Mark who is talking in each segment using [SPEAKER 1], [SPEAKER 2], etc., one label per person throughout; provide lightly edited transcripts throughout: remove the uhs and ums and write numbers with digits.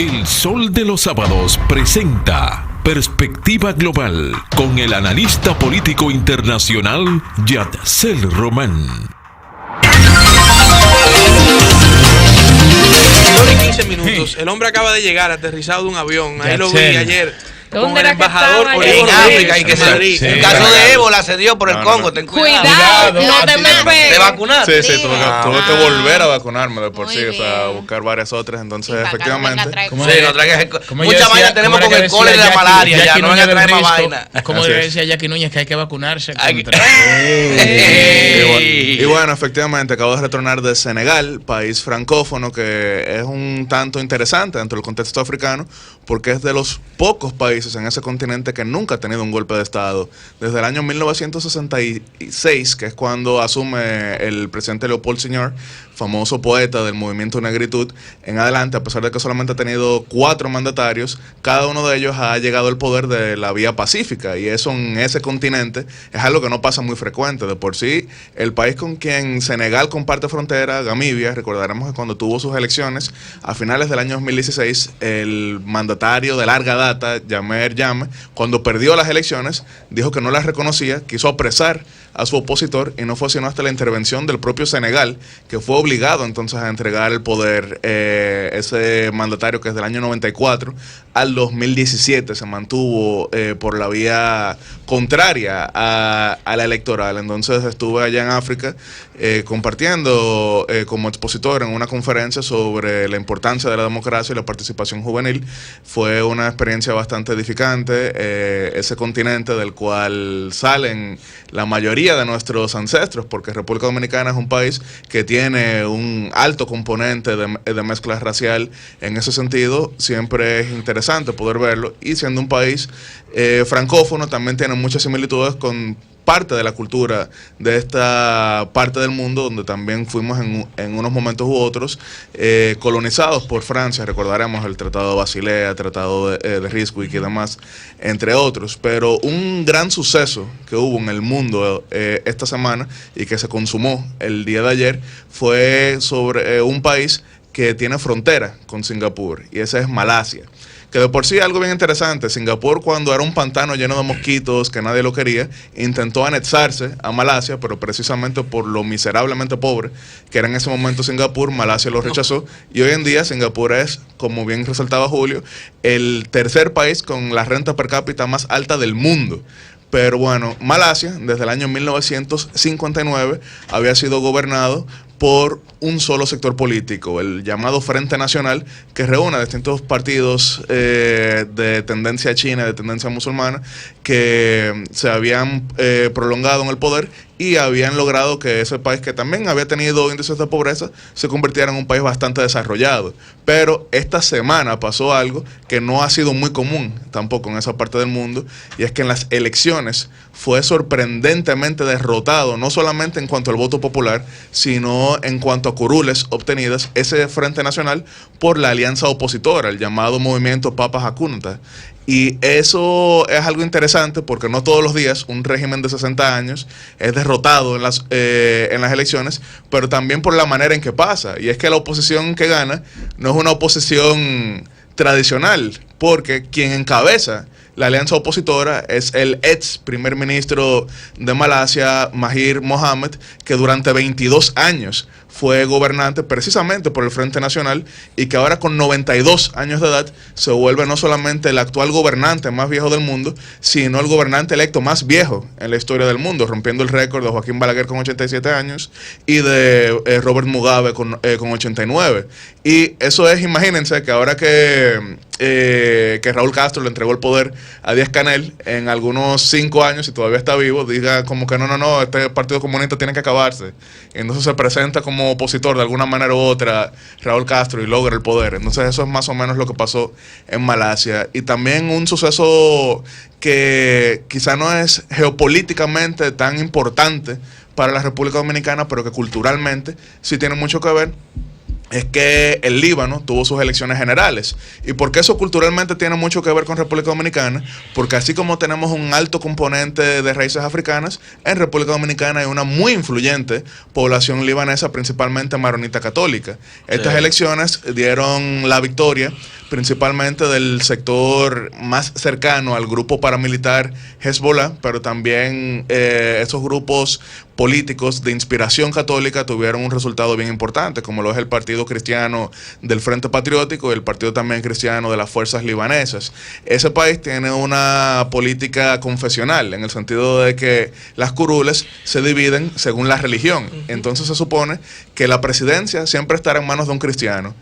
[SPEAKER 1] El Sol de los Sábados presenta Perspectiva Global con el analista político internacional Yadsel Román.
[SPEAKER 2] 15 minutos. El hombre acaba de llegar aterrizado de un avión. Ahí lo vi ayer. Con el embajador
[SPEAKER 3] en África y que en caso de ébola se dio por el Congo. Ten
[SPEAKER 4] cuidado, no te me pegues.
[SPEAKER 3] ¿Te vacunaste?
[SPEAKER 5] Sí, tuve que volver a vacunarme de por sí, o sea, buscar varias otras. Entonces, efectivamente.
[SPEAKER 3] Mucha vaina tenemos con el cólera y la malaria. Ya no van a traer más vaina.
[SPEAKER 6] Es como decía Jackie Núñez, que hay que vacunarse contra.
[SPEAKER 5] Y bueno, efectivamente, acabo de retornar de Senegal, país francófono que es un tanto interesante dentro del contexto africano, porque es de los pocos países en ese continente que nunca ha tenido un golpe de Estado. Desde el año 1966, que es cuando asume el presidente Léopold Sédar, famoso poeta del movimiento Negritud, en adelante, a pesar de que solamente ha tenido 4 mandatarios, cada uno de ellos ha llegado al poder de la vía pacífica, y eso en ese continente es algo que no pasa muy frecuente. De por sí, el país con quien Senegal comparte frontera, Gamibia, recordaremos que cuando tuvo sus elecciones a finales del año 2016, el mandatario de larga data, Jammeh Jammeh, cuando perdió las elecciones, dijo que no las reconocía, quiso apresar a su opositor, y no fue sino hasta la intervención del propio Senegal que fue obligado entonces a entregar el poder. Ese mandatario, que es del año 94 al 2017 se mantuvo por la vía contraria a la electoral. Entonces estuve allá en África compartiendo como expositor en una conferencia sobre la importancia de la democracia y la participación juvenil. Fue una experiencia bastante edificante. Ese continente del cual salen la mayoría de nuestros ancestros, porque República Dominicana es un país que tiene un alto componente de mezcla racial. En ese sentido, siempre es interesante poder verlo, y siendo un país francófono, también tiene muchas similitudes con parte de la cultura de esta parte del mundo, donde también fuimos en unos momentos u otros colonizados por Francia. Recordaremos el Tratado de Basilea, Tratado de Ryswick y demás, entre otros. Pero un gran suceso que hubo en el mundo esta semana y que se consumó el día de ayer fue sobre un país que tiene frontera con Singapur, y ese es Malasia. Que de por sí es algo bien interesante. Singapur, cuando era un pantano lleno de mosquitos que nadie lo quería, intentó anexarse a Malasia, pero precisamente por lo miserablemente pobre que era en ese momento Singapur, Malasia lo rechazó. Y hoy en día Singapur es, como bien resaltaba Julio, el tercer país con la renta per cápita más alta del mundo. Pero bueno, Malasia, desde el año 1959, había sido gobernado por un solo sector político, el llamado Frente Nacional, que reúne a distintos partidos de tendencia china, de tendencia musulmana, que se habían prolongado en el poder y habían logrado que ese país, que también había tenido índices de pobreza, se convirtiera en un país bastante desarrollado. Pero esta semana pasó algo que no ha sido muy común tampoco en esa parte del mundo, y es que en las elecciones fue sorprendentemente derrotado, no solamente en cuanto al voto popular, sino en cuanto a curules obtenidas, ese Frente Nacional, por la alianza opositora, el llamado movimiento Papa Hakuna. Y eso es algo interesante, porque no todos los días un régimen de 60 años es derrotado en las elecciones, pero también por la manera en que pasa. Y es que la oposición que gana no es una oposición tradicional, porque quien encabeza la alianza opositora es el ex primer ministro de Malasia, Mahathir Mohamad, que durante 22 años fue gobernante precisamente por el Frente Nacional, y que ahora con 92 años de edad se vuelve no solamente el actual gobernante más viejo del mundo, sino el gobernante electo más viejo en la historia del mundo, rompiendo el récord de Joaquín Balaguer con 87 años y de Robert Mugabe con 89. Y eso es, imagínense, que ahora que Raúl Castro le entregó el poder a Díaz-Canel, en algunos 5 años, si todavía está vivo, diga como que no, este Partido Comunista tiene que acabarse. Y entonces se presenta como opositor de alguna manera u otra Raúl Castro y logra el poder. Entonces eso es más o menos lo que pasó en Malasia. Y también un suceso que quizá no es geopolíticamente tan importante para la República Dominicana, pero que culturalmente sí tiene mucho que ver, es que el Líbano tuvo sus elecciones generales. ¿Y por qué eso culturalmente tiene mucho que ver con República Dominicana? Porque así como tenemos un alto componente de raíces africanas, en República Dominicana hay una muy influyente población libanesa, principalmente maronita católica. Estas elecciones dieron la victoria principalmente del sector más cercano al grupo paramilitar Hezbollah, pero también esos grupos políticos de inspiración católica tuvieron un resultado bien importante, como lo es el Partido Cristiano del Frente Patriótico y el Partido también cristiano de las Fuerzas Libanesas. Ese país tiene una política confesional, en el sentido de que las curules se dividen según la religión. Entonces se supone que la presidencia siempre estará en manos de un cristiano.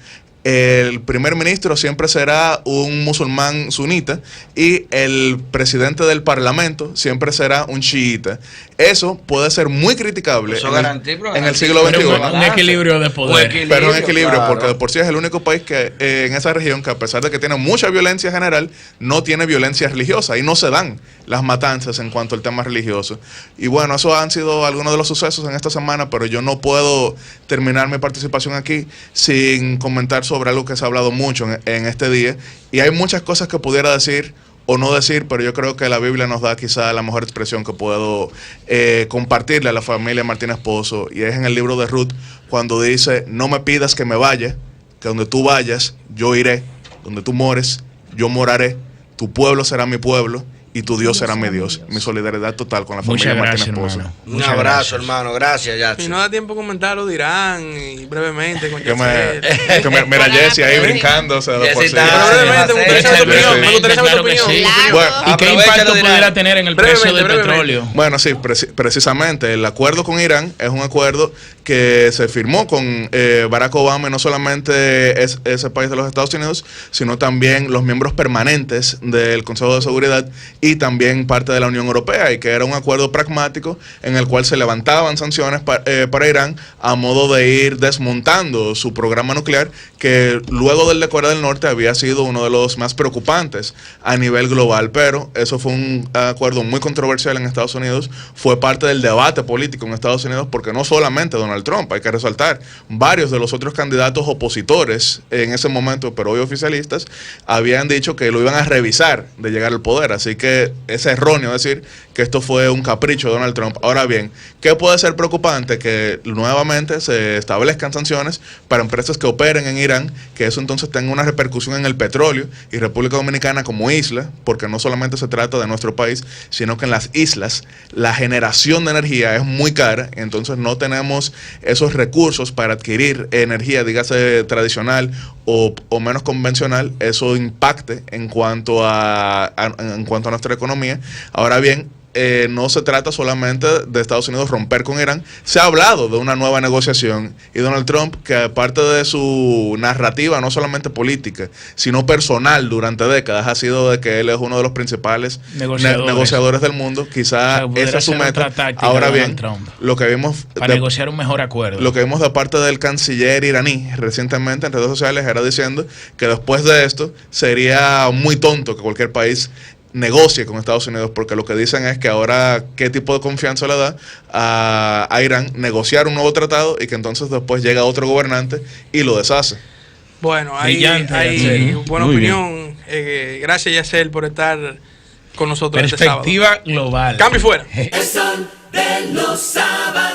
[SPEAKER 5] El primer ministro siempre será un musulmán sunita y el presidente del parlamento siempre será un chiita. Eso puede ser muy criticable en el siglo XXI.
[SPEAKER 6] Un equilibrio de poder.
[SPEAKER 5] Pero un equilibrio, porque de por sí es el único país que en esa región que, a pesar de que tiene mucha violencia general, no tiene violencia religiosa y no se dan las matanzas en cuanto al tema religioso. Y bueno, eso han sido algunos de los sucesos en esta semana, pero yo no puedo terminar mi participación aquí sin comentar sobre algo que se ha hablado mucho en este día. Y hay muchas cosas que pudiera decir o no decir, pero yo creo que la Biblia nos da quizá la mejor expresión que puedo compartirle a la familia Martínez Pozo, y es en el libro de Ruth, cuando dice: no me pidas que me vaya, que donde tú vayas, yo iré, donde tú mores, yo moraré, tu pueblo será mi pueblo, y tu Dios será mi Dios. Mi solidaridad total con la familia Martínez Pozo.
[SPEAKER 3] Un abrazo, hermano. Gracias, Yatsi.
[SPEAKER 2] Si no da tiempo comentar lo dirán y brevemente. Con
[SPEAKER 5] mira Jessy ahí brincando. O sea,
[SPEAKER 2] me gustaría saber tu opinión.
[SPEAKER 6] ¿Y qué impacto pudiera tener en el precio del petróleo?
[SPEAKER 5] Bueno, sí, precisamente el acuerdo con Irán es un acuerdo que se firmó con Barack Obama, y no solamente es ese país de los Estados Unidos, sino también los miembros permanentes del Consejo de Seguridad y también parte de la Unión Europea, y que era un acuerdo pragmático en el cual se levantaban sanciones para Irán a modo de ir desmontando su programa nuclear, que luego del de Corea del Norte había sido uno de los más preocupantes a nivel global. Pero eso fue un acuerdo muy controversial en Estados Unidos, fue parte del debate político en Estados Unidos, porque no solamente Donald Trump, hay que resaltar, varios de los otros candidatos opositores en ese momento, pero hoy oficialistas, habían dicho que lo iban a revisar de llegar al poder. Así que es erróneo decir que esto fue un capricho de Donald Trump. Ahora bien, ¿qué puede ser preocupante? Que nuevamente se establezcan sanciones para empresas que operen en Irán, que eso entonces tenga una repercusión en el petróleo y República Dominicana como isla, porque no solamente se trata de nuestro país, sino que en las islas la generación de energía es muy cara, entonces no tenemos esos recursos para adquirir energía, dígase tradicional o menos convencional. Eso impacte en cuanto a nuestra economía. Ahora bien, no se trata solamente de Estados Unidos romper con Irán. Se ha hablado de una nueva negociación, y Donald Trump, que aparte de su narrativa no solamente política, sino personal durante décadas, ha sido de que él es uno de los principales negociadores del mundo. Quizá esa es su meta. Ahora bien, lo que vimos
[SPEAKER 6] para negociar un mejor acuerdo,
[SPEAKER 5] lo que vimos de parte del canciller iraní recientemente en redes sociales era diciendo que después de esto sería muy tonto que cualquier país negocie con Estados Unidos, porque lo que dicen es que ahora qué tipo de confianza le da a Irán negociar un nuevo tratado, y que entonces después llega otro gobernante y lo deshace.
[SPEAKER 2] Bueno, hay buena opinión. Gracias, Yacel, por estar con nosotros este sábado.
[SPEAKER 6] Perspectiva global.
[SPEAKER 2] Cambio y fuera.
[SPEAKER 7] El sol de los sábados.